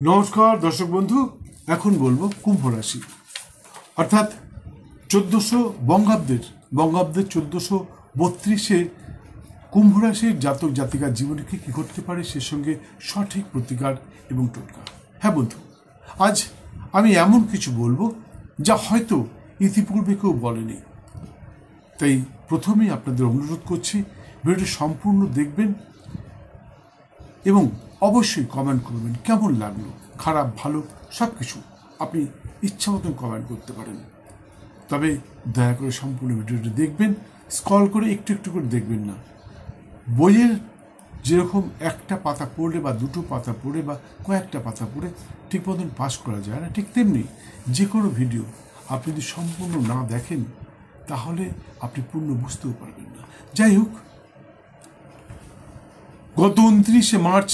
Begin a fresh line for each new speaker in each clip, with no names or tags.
নমস্কার দর্শক বন্ধু, এখন বলবো কুম্ভ রাশি অর্থাৎ 1400 বঙ্গাব্দের 1432 কুম্ভ রাশির জাতক জাতিকার জীবনে কি ঘটতে পারে সে সঙ্গে সঠিক প্রতিকার এবং টোটকা। হ্যাঁ বন্ধু, আজ আমি এমন কিছু বলবো যা হয়তো ইতিপূর্বে কেউ বলেনি। তাই প্রথমেই আপনাদের অনুরোধ করছি ভিডিওটি সম্পূর্ণ দেখবেন এবং অবশ্যই কমেন্ট করবেন কেমন লাগলো, খারাপ ভালো সব কিছু আপনি ইচ্ছা মতন কমেন্ট করতে পারেন। তবে দয়া করে সম্পূর্ণ ভিডিওটি দেখবেন, স্ক্রল করে একটু একটু করে দেখবেন না। বইয়ের যেরকম একটা পাতা পড়লে বা দুটো পাতা পড়ে বা কয়েকটা পাতা পড়ে ঠিক মতন পাস করা যায় না, ঠিক তেমনি যে কোনো ভিডিও আপনি যদি সম্পূর্ণ না দেখেন তাহলে আপনি পূর্ণ বুঝতেও পারবেন না। যাই হোক, গত 29 মার্চ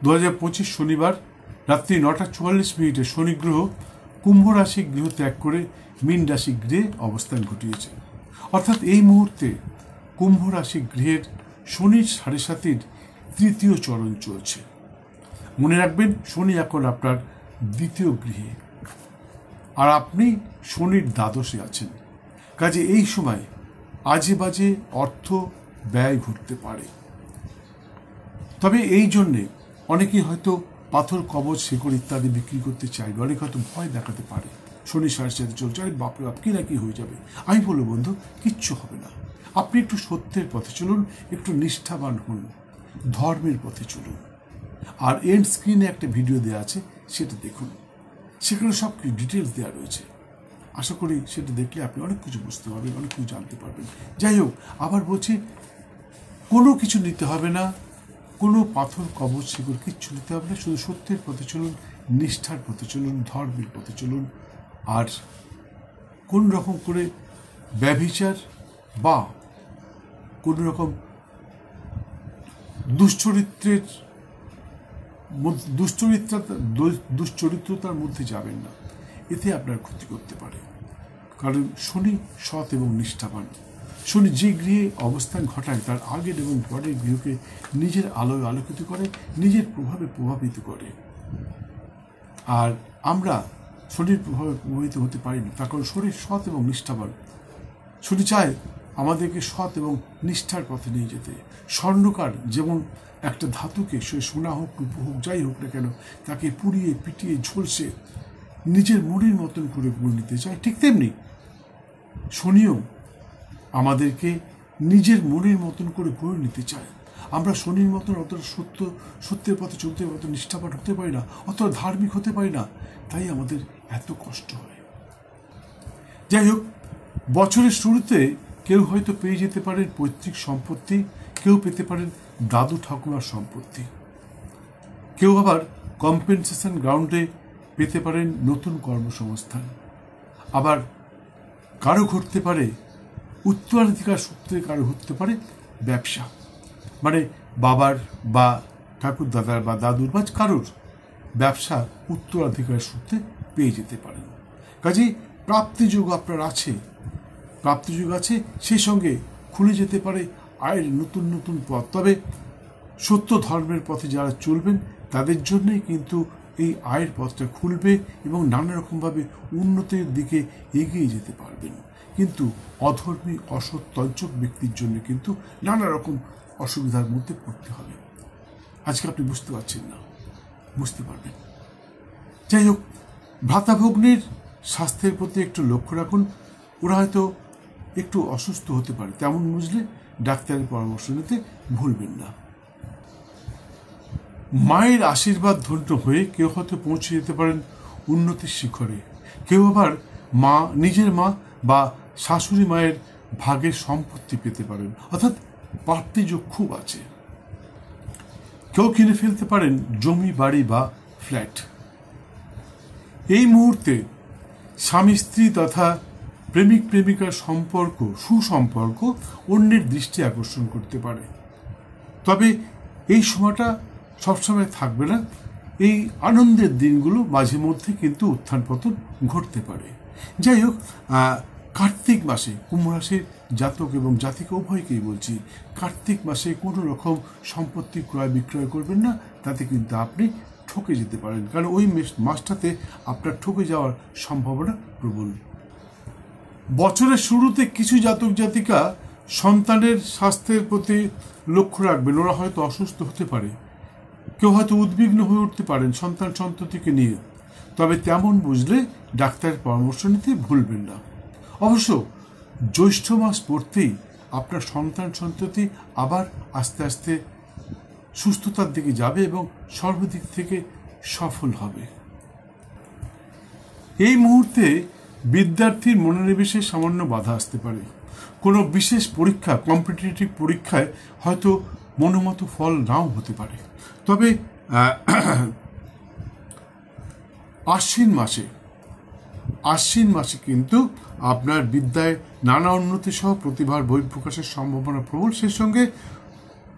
2025 শনিবার রাত্রি 9:44 শনি গ্রহ কুম্ভ রাশি গৃহ ত্যাগ করে মীন রাশি গৃহে অবস্থান ঘটিয়েছে। অর্থাৎ এই মুহূর্তে কুম্ভ রাশি গৃহের শনির 7.5 তৃতীয় চরণ চলছে। মনে রাখবেন, শনি এখন আপনার দ্বিতীয় গৃহে আর আপনি শনির দ্বাদশে আছেন। কাজে এই সময় আজে বাজে অর্থ ব্যয় ঘটতে পারে। তবে এই জন্যে অনেকেই হয়তো পাথর, কবচ, শিকড় ইত্যাদি বিক্রি করতে চাইবে, অনেকে হয়তো ভয় দেখাতে পারে। শনি 7.5 চলছে, আরে বাপরে বাপ কি না কি হয়ে যাবে। আমি বলবো বন্ধু, কিচ্ছু হবে না। আপনি একটু সত্যের পথে চলুন, একটু নিষ্ঠাবান হন, ধর্মের পথে চলুন। আর এন্ড স্ক্রিনে একটা ভিডিও দেওয়া আছে, সেটা দেখুন, সেখানে সব কিছু ডিটেলস দেওয়া রয়েছে। আশা করি সেটা দেখলে আপনি অনেক কিছু বুঝতে পারবেন, অনেক কিছু জানতে পারবেন। যাই হোক, আবার বলছি, কোনো কিছু নিতে হবে না, কোনো পাথর, কবচ, শিকড় কিচ্ছু নিতে হবে না। শুধু সত্যের পথে চলুন, নিষ্ঠার পথে চলুন, ধর্মের পথে চলুন। আর কোন রকম করে ব্যভিচার বা কোন রকম দুশ্চরিত্রতার মধ্যে যাবেন না, এতে আপনার ক্ষতি করতে পারে। কারণ শনি সৎ এবং নিষ্ঠাবান। শনি যে গৃহে অবস্থান ঘটায় তার আগের এবং পরের গৃহকে নিজের আলোয় আলোকিত করে, নিজের প্রভাবে প্রভাবিত করে। আর আমরা শনির প্রভাবে প্রভাবিত হতে পারি না, তার কারণ শনি সৎ এবং নিষ্ঠাবান। শনি চায় আমাদেরকে সৎ এবং নিষ্ঠার পথে নিয়ে যেতে। স্বর্ণকার যেমন একটা ধাতুকে, সে সোনা হোক, রূপো হোক, যাই হোক না কেন, তাকে পুড়িয়ে পিটিয়ে ঝলসে নিজের মনের মতন করে গড়ে নিতে চায়, ঠিক তেমনি শনিও আমাদেরকে নিজের মনের মতন করে গড়ে নিতে চায়। আমরা শনির মতন অতটা সত্যের পথে চলতে, অত নিষ্ঠাবান হতে পারি না, অতটা ধার্মিক হতে পারি না, তাই আমাদের এত কষ্ট হয়। যাই হোক, বছরের শুরুতে কেউ হয়তো পেয়ে যেতে পারেন পৈতৃক সম্পত্তি, কেউ পেতে পারেন দাদু ঠাকুমার সম্পত্তি, কেউ আবার কম্পেনসেশন গ্রাউন্ডে পেতে পারেন নতুন কর্মসংস্থান। আবার কারো ঘটতে পারে উত্তরাধিকার সূত্রে, কারো হতে পারে ব্যবসা, মানে বাবার বা ঠাকুর দাদার বা দাদুর বা কারোর ব্যবসা উত্তরাধিকার সূত্রে পেয়ে যেতে পারেন। কাজেই প্রাপ্তিযোগ আপনার আছে, প্রাপ্তিযোগ আছে, সেই সঙ্গে খুলে যেতে পারে আয়ের নতুন নতুন পথ। তবে সত্য ধর্মের পথে যারা চলবেন তাদের জন্যই কিন্তু এই আয়ের পথটা খুলবে এবং নানা রকমভাবে উন্নতির দিকে এগিয়ে যেতে পারবেন। কিন্তু অধর্মী, অসৎ, তঞ্চক ব্যক্তির জন্য কিন্তু নানা রকম অসুবিধার মধ্যে পড়তে হবে। আজকে আপনি বুঝতে পারছেন না, বুঝতে পারবেন। যাই হোক, ভ্রাতাভগ্নির স্বাস্থ্যের প্রতি একটু লক্ষ্য রাখুন। ওরা হয়তো একটু অসুস্থ হতে পারে, তেমন বুঝলে ডাক্তারের পরামর্শ নিতে ভুলবেন না। মায়ের আশীর্বাদ ধন্য হয়ে কেউ হয়তো পৌঁছে যেতে পারেন উন্নতির শিখরে। কেউ আবার নিজের মা বা শাশুড়ি মায়ের ভাগের সম্পত্তি পেতে পারেন, অর্থাৎ প্রাপ্তিযোগ খুব আছে। কেউ কিনে ফেলতে পারেন জমি, বাড়ি বা ফ্ল্যাট। এই মুহূর্তে স্বামী স্ত্রী তথা প্রেমিক প্রেমিকার সম্পর্ক, সুসম্পর্ক অন্যের দৃষ্টি আকর্ষণ করতে পারে। তবে এই সময়টা সবসময় থাকবে না। এই আনন্দের দিনগুলো মাঝে মধ্যে কিন্তু উত্থান পতন ঘটতে পারে। যাই হোক, কার্তিক মাসে কুম্ভ রাশির জাতক এবং জাতিকা উভয়কেই বলছি, কার্তিক মাসে কোনো রকম সম্পত্তি ক্রয় বিক্রয় করবেন না, তাতে কিন্তু আপনি ঠকে যেতে পারেন, কারণ ওই মাসটাতে আপনার ঠকে যাওয়ার সম্ভাবনা প্রবল। বছরের শুরুতে কিছু জাতক জাতিকা সন্তানের স্বাস্থ্যের প্রতি লক্ষ্য রাখবেন। ওরা হয়তো অসুস্থ হতে পারে, কেউ হয়তো উদ্বিগ্ন হয়ে উঠতে পারেন সন্তান সন্ততিকে নিয়ে, তবে তেমন বুঝলে ডাক্তারের পরামর্শ নিতে ভুলবেন না। অবশ্য জ্যৈষ্ঠ মাস পড়তেই আপনার সন্তান সন্ততি আবার আস্তে আস্তে সুস্থতার দিকে যাবে এবং সর্বদিক থেকে সফল হবে। এই মুহূর্তে বিদ্যার্থীর মনোনিবেশে সামান্য বাধা আসতে পারে। কোনো বিশেষ পরীক্ষা, কম্পিটিটিভ পরীক্ষায় হয়তো মনোমতো ফল নাও হতে পারে। তবে আশ্বিন মাসে কিন্তু আপনার বিদ্যায় নানা উন্নতি সহ প্রতিভার বহিঃপ্রকাশের সম্ভাবনা প্রবল। সেই সঙ্গে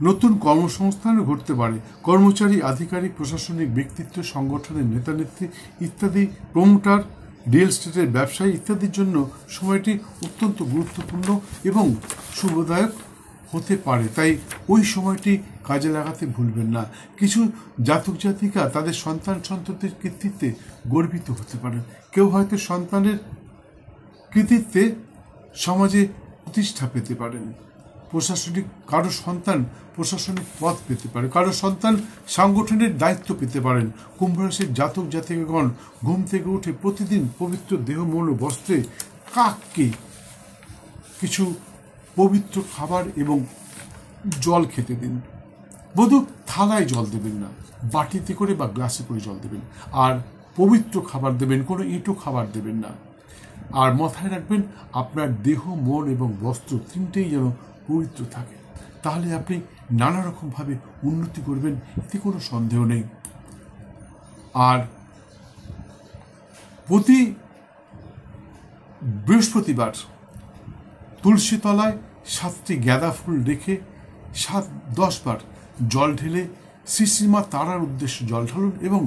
নতুন কর্মসংস্থানও ঘটতে পারে। কর্মচারী, আধিকারিক, প্রশাসনিক ব্যক্তিত্ব, সংগঠনের নেতানেত্রী ইত্যাদি, প্রমোটার, রিয়েল এস্টেটের ব্যবসায়ী ইত্যাদির জন্য সময়টি অত্যন্ত গুরুত্বপূর্ণ এবং শুভদায়ক হতে পারে। তাই ওই সময়টি কাজে লাগাতে ভুলবেন না। কিছু জাতক জাতিকা তাদের সন্তান সন্ততির কৃতিত্বে গর্বিত হতে পারেন। কেউ হয়তো সন্তানের কৃতিত্বে সমাজে প্রতিষ্ঠা পেতে পারেন। কারো সন্তান প্রশাসনিক পদ পেতে পারে, কারো সন্তান সাংগঠনিক দায়িত্ব পেতে পারেন। কুম্ভ রাশির জাতক জাতিকাগণ ঘুম থেকে উঠে প্রতিদিন পবিত্র দেহ, মন ও বস্ত্রে কাককে কিছু পবিত্র খাবার এবং জল খেতে দিন। বধূ থালায় জল দেবেন না, বাটিতে করে বা গ্লাসে করে জল দেবেন। আর পবিত্র খাবার দেবেন, কোনো ইঁটো খাবার দেবেন না। আর মাথায় রাখবেন আপনার দেহ, মন এবং বস্ত্র তিনটেই যেন পবিত্র থাকে, তাহলে আপনি নানা রকমভাবে উন্নতি করবেন, এতে কোনো সন্দেহ নেই। আর প্রতি বৃহস্পতিবার তুলসী তলায় 7টি গাঁদা ফুল রেখে 7-10 বার জল ঢেলে শ্রীশ্রীমা তারার উদ্দেশ্যে জল ঢালুন এবং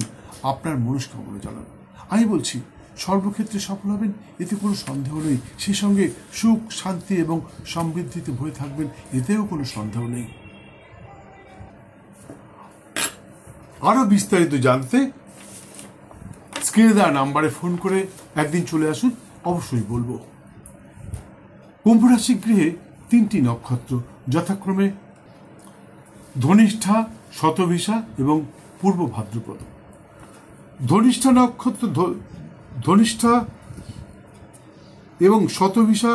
আপনার মনস্কামনা জানান। আমি বলছি সর্বক্ষেত্রে সফল হবেন, এতে কোনো সন্দেহ নেই। সেই সঙ্গে সুখ, শান্তি এবং সমৃদ্ধিতে ভরে থাকবেন, এতেও কোনো সন্দেহ নেই। আরো বিস্তারিত জানতে স্ক্রিনে দেওয়া নাম্বারে ফোন করে একদিন চলে আসুন, অবশ্যই বলবো। কুম্ভ রাশি গৃহে 3টি নক্ষত্র, যথাক্রমে ধনিষ্ঠা, শতভিষা এবং পূর্ব ভাদ্রপদ। ধনিষ্ঠা এবং শতভিষা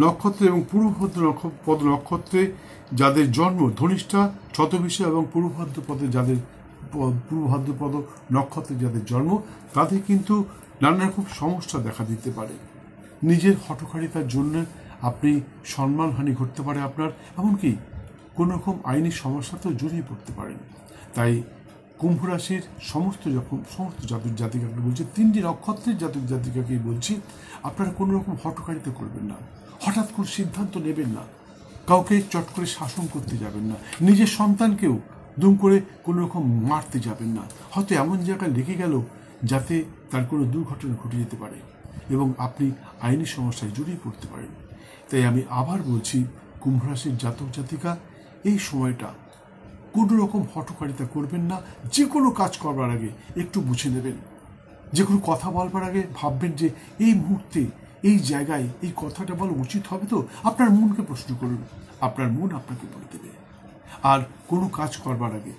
নক্ষত্র এবং পূর্ব ভাদ্রপদ নক্ষত্রে যাদের জন্ম, ধনিষ্ঠা, শতভিষা এবং পূর্ব ভাদ্রপদ নক্ষত্রে যাদের জন্ম, তাদের কিন্তু নানা রকম সমস্যা দেখা দিতে পারে। নিজের হঠকারিতার জন্য আপনি সম্মানহানি ঘটতে পারে আপনার, এমনকি কোনো রকম আইনি সমস্যাতেও জড়িয়ে পড়তে পারেন। তাই কুম্ভ রাশির সমস্ত জাতক জাতিকাকে বলছি, 3টি নক্ষত্রের জাতক জাতিকাকেই বলছি, আপনারা কোনো রকম হঠকারিতা করবেন না, হঠাৎ করে সিদ্ধান্ত নেবেন না, কাউকে চট করে শাসন করতে যাবেন না, নিজের সন্তানকেও দুম করে কোনো রকম মারতে যাবেন না। হয়তো এমন জায়গায় লেগে গেল যাতে তার কোনো দুর্ঘটনা ঘটে যেতে পারে এবং আপনি আইনি সমস্যায় জড়িয়ে পড়তে পারেন। তাই আমি আবার বলছি, কুম্ভ রাশির জাতক জাতিকা এই সময়টা কোনো রকম হঠকারিতা করবেন না। যে কোনো কাজ করবার আগে একটু বুঝে নেবেন, যে কোনো কথা বলবার আগে ভাববেন যে এই মুহূর্তে এই জায়গায় এই কথাটা বলা উচিত হবে তো। আপনার মনকে প্রশ্ন করুন, আপনার মন আপনাকে বলে দেবে। আর কোনো কাজ করবার আগে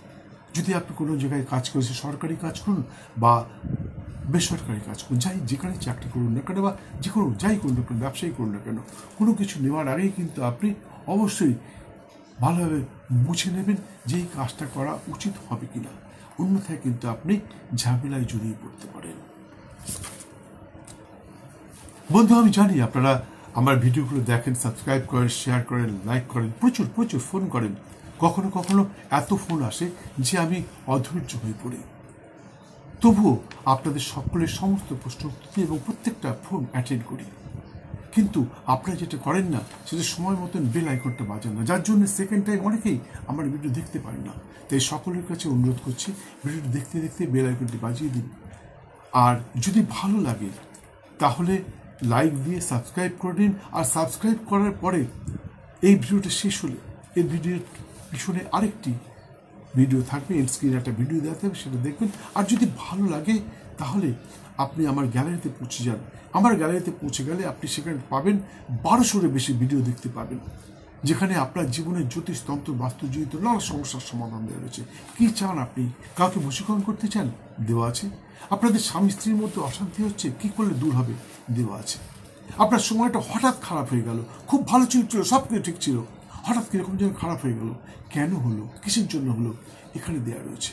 যদি আপনি কোনো জায়গায় কাজ করেছেন, সরকারি কাজ করুন বা বেসরকারি কাজ করুন, যেখানে চাকরি করুন না কেন বা যে কোনো যাই করুন না কেন, ব্যবসায়ী করুন না কেন, কোনো কিছু নেওয়ার আগেই কিন্তু আপনি অবশ্যই ভালোভাবে বুঝে নেবেন যে এই কাজটা করা উচিত হবে কিনা, অন্যথায় কিন্তু আপনি ঝামেলায় জড়িয়ে পড়তে পারেন। বন্ধু, আমি জানি আপনারা আমার ভিডিওগুলো দেখেন, সাবস্ক্রাইব করেন, শেয়ার করেন, লাইক করেন, প্রচুর ফোন করেন। কখনো কখনো এত ফোন আসে যে আমি অধৈর্য হয়ে পড়ি। তবুও আপনাদের সকলের সমস্ত প্রশ্ন উত্তর এবং প্রত্যেকটা ফোন অ্যাটেন্ড করি। কিন্তু আপনারা যেটা করেন না, সেটা সময় মতন বেল আইকনটা বাজান না, যার জন্য সেকেন্ড টাইম অনেকেই আমার ভিডিও দেখতে পারেন না। তাই সকলের কাছে অনুরোধ করছি, ভিডিওটি দেখতে দেখতে বেল আইকনটি বাজিয়ে দিন। আর যদি ভালো লাগে তাহলে লাইক দিয়ে সাবস্ক্রাইব করে দিন। আর সাবস্ক্রাইব করার পরে এই ভিডিওটা শেষ হলে এই ভিডিওর পিছনে আরেকটি ভিডিও থাকবে, এন্ড স্ক্রিনে একটা ভিডিও দেওয়া থাকবে, সেটা দেখবেন। আর যদি ভালো লাগে তাহলে আপনি আমার গ্যালারিতে পৌঁছে যান। আমার গ্যালারিতে পৌঁছে গেলে আপনি সেখানে পাবেন 1200-এর বেশি ভিডিও দেখতে পাবেন, যেখানে আপনার জীবনের জ্যোতিষতন্ত্র, বাস্তুজনিত নানা সমস্যার সমাধান দেওয়া রয়েছে। কী চান আপনি? কাউকে বশীকরণ করতে চান? দেওয়া আছে। আপনাদের স্বামী স্ত্রীর মধ্যে অশান্তি হচ্ছে, কী করলে দূর হবে? দেওয়া আছে। আপনার সময়টা হঠাৎ খারাপ হয়ে গেল, খুব ভালো ছিল, সব কিছু ঠিক ছিল, হঠাৎ কীরকম যেন খারাপ হয়ে গেল, কেন হলো, কিসের জন্য হলো, এখানে দেওয়া রয়েছে।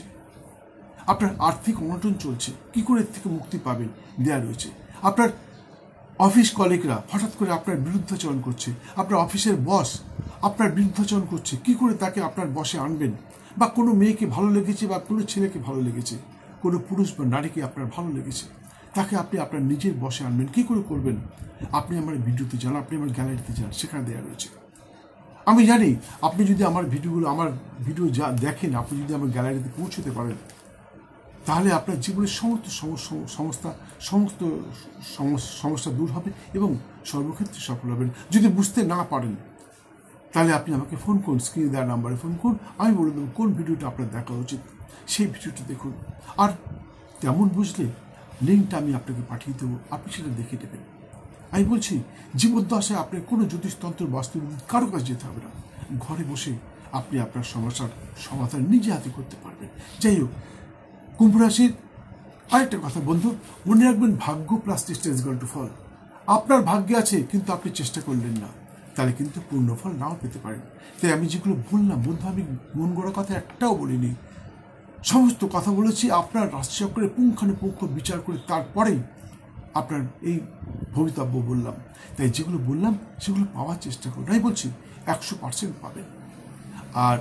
আপনার আর্থিক অনটন চলছে, কী করে এর থেকে মুক্তি পাবেন, দেওয়া রয়েছে। আপনার অফিস কলিগরা হঠাৎ করে আপনার বিরুদ্ধাচরণ করছে, আপনার অফিসের বস আপনার বিরুদ্ধাচরণ করছে, কী করে তাকে আপনার বসে আনবেন, বা কোনো মেয়েকে ভালো লেগেছে বা কোনো ছেলেকে ভালো লেগেছে, কোনো পুরুষ বা নারীকে আপনার ভালো লেগেছে, তাকে আপনি আপনার নিজের বসে আনবেন, কী করে করবেন? আপনি আমার ভিডিওতে যান, আপনি আমার গ্যালারিতে যান, সেখানে দেওয়া রয়েছে। আমি জানি আপনি যদি আমার ভিডিও যা দেখেন, আপনি যদি আমার গ্যালারিতে পৌঁছতে পারেন, তাহলে আপনার জীবনের সমস্ত সমস্যা দূর হবে এবং সর্বক্ষেত্রে সফল হবেন। যদি বুঝতে না পারেন তাহলে আপনি আমাকে ফোন করুন, স্ক্রিনে দেওয়া নাম্বারে ফোন করুন, আমি বলে দেবো কোন ভিডিওটা আপনার দেখা উচিত, সেই ভিডিওটা দেখুন। আর তেমন বুঝলে লিঙ্কটা আমি আপনাকে পাঠিয়ে দেবো, আপনি সেটা দেখে নেবেন। আমি বলছি, জীবদ্দশায় আপনার কোনো জ্যোতিষতন্ত্র, বাস্তুবিদ কারো কাছে যেতে হবে না, ঘরে বসে আপনি আপনার সমস্যার সমাধান নিজে হাতে করতে পারবেন। যাই হোক, কুম্ভ রাশির আরেকটা কথা বন্ধু, মনে রাখবেন, ভাগ্য প্লাস চেষ্টা ইজ গোইং টু ফল। আপনার ভাগ্যে আছে কিন্তু আপনি চেষ্টা করলেন না, তাহলে কিন্তু পূর্ণ ফল নাও পেতে পারেন। তাই আমি যেগুলো বললাম বন্ধু, আমি মন গড়া কথা একটাও বলিনি, সমস্ত কথা বলেছি আপনার রাশিচক্রের পুঙ্খানুপুঙ্খ বিচার করে, তারপরেই আপনার এই ভবিতব্য বললাম। তাই যেগুলো বললাম সেগুলো পাওয়ার চেষ্টা করুন, আমি বলছি 100% পাবেন। আর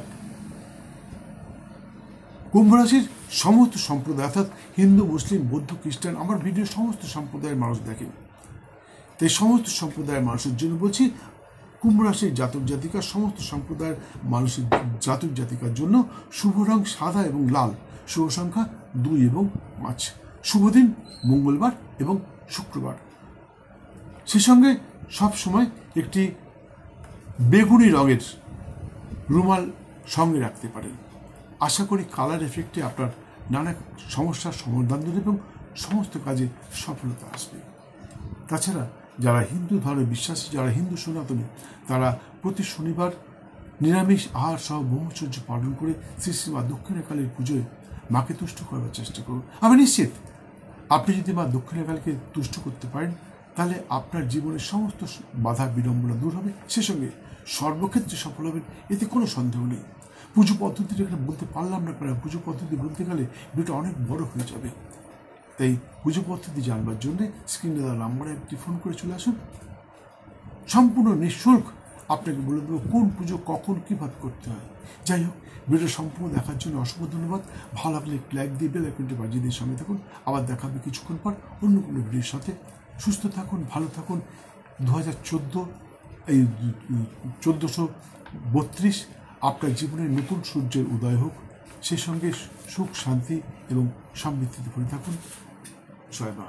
কুম্ভ রাশির সমস্ত সম্প্রদায়, অর্থাৎ হিন্দু, মুসলিম, বৌদ্ধ, খ্রিস্টান, আমার ভিডিও সমস্ত সম্প্রদায়ের মানুষ দেখেন। তাই সমস্ত সম্প্রদায়ের মানুষের জন্য বলছি, কুম্ভ রাশির জাতক জাতিকা, সমস্ত সম্প্রদায়ের মানুষের জাতক জাতিকার জন্য শুভ রং সাদা এবং লাল, শুভ সংখ্যা 2 এবং 5, শুভ দিন মঙ্গলবার এবং শুক্রবার। সে সঙ্গে সবসময় একটি বেগুনি রঙের রুমাল সঙ্গে রাখতে পারেন। আশা করি কালার এফেক্টে আপনার নানা সমস্যার সমাধান দেবে এবং সমস্ত কাজে সফলতা আসবে। তাছাড়া যারা হিন্দু ধর্মে বিশ্বাসী, যারা হিন্দু সনাতনী, তারা প্রতি শনিবার নিরামিষ আহার সহ ব্রহ্মচর্য পালন করে শ্রী শ্রী মা দক্ষিণাকালীর পুজোয় মাকে তুষ্ট করার চেষ্টা করুন। আমি নিশ্চিত আপনি যদি মা দক্ষিণাকালীকে তুষ্ট করতে পারেন, তাহলে আপনার জীবনের সমস্ত বাধা বিড়ম্বনা দূর হবে, সে সঙ্গে সর্বক্ষেত্রে সফল হবেন, এতে কোনো সন্দেহ নেই। পুজো পদ্ধতিটা এখানে বলতে পারলাম না, কারণ পুজো পদ্ধতি বলতে গেলে ভিডিওটা অনেক বড় হয়ে যাবে। তাই পুজো পদ্ধতি জানবার জন্য স্ক্রিনে দেওয়া নাম্বারে একটি ফোন করে চলে আসুন। সম্পূর্ণ নিঃশুল্ক আপনাকে বলে দেবো কোন পুজো কখন কীভাবে করতে হয়। যাই হোক, ভিডিও সম্পূর্ণ দেখার জন্য অসংখ্য ধন্যবাদ। ভালো লাগলে একটি লাইক দিয়ে বেল আইকনটি বাজিয়ে দিয়ে সঙ্গে থাকুন। আবার দেখা হবে কিছুক্ষণ পর অন্য কোনো ভিডিওর সাথে। সুস্থ থাকুন, ভালো থাকুন। 1432 আপনার জীবনের নতুন সূর্যের উদয় হোক, সেই সঙ্গে সুখ, শান্তি এবং সমৃদ্ধিতে ভরে থাকুন। জয় মা।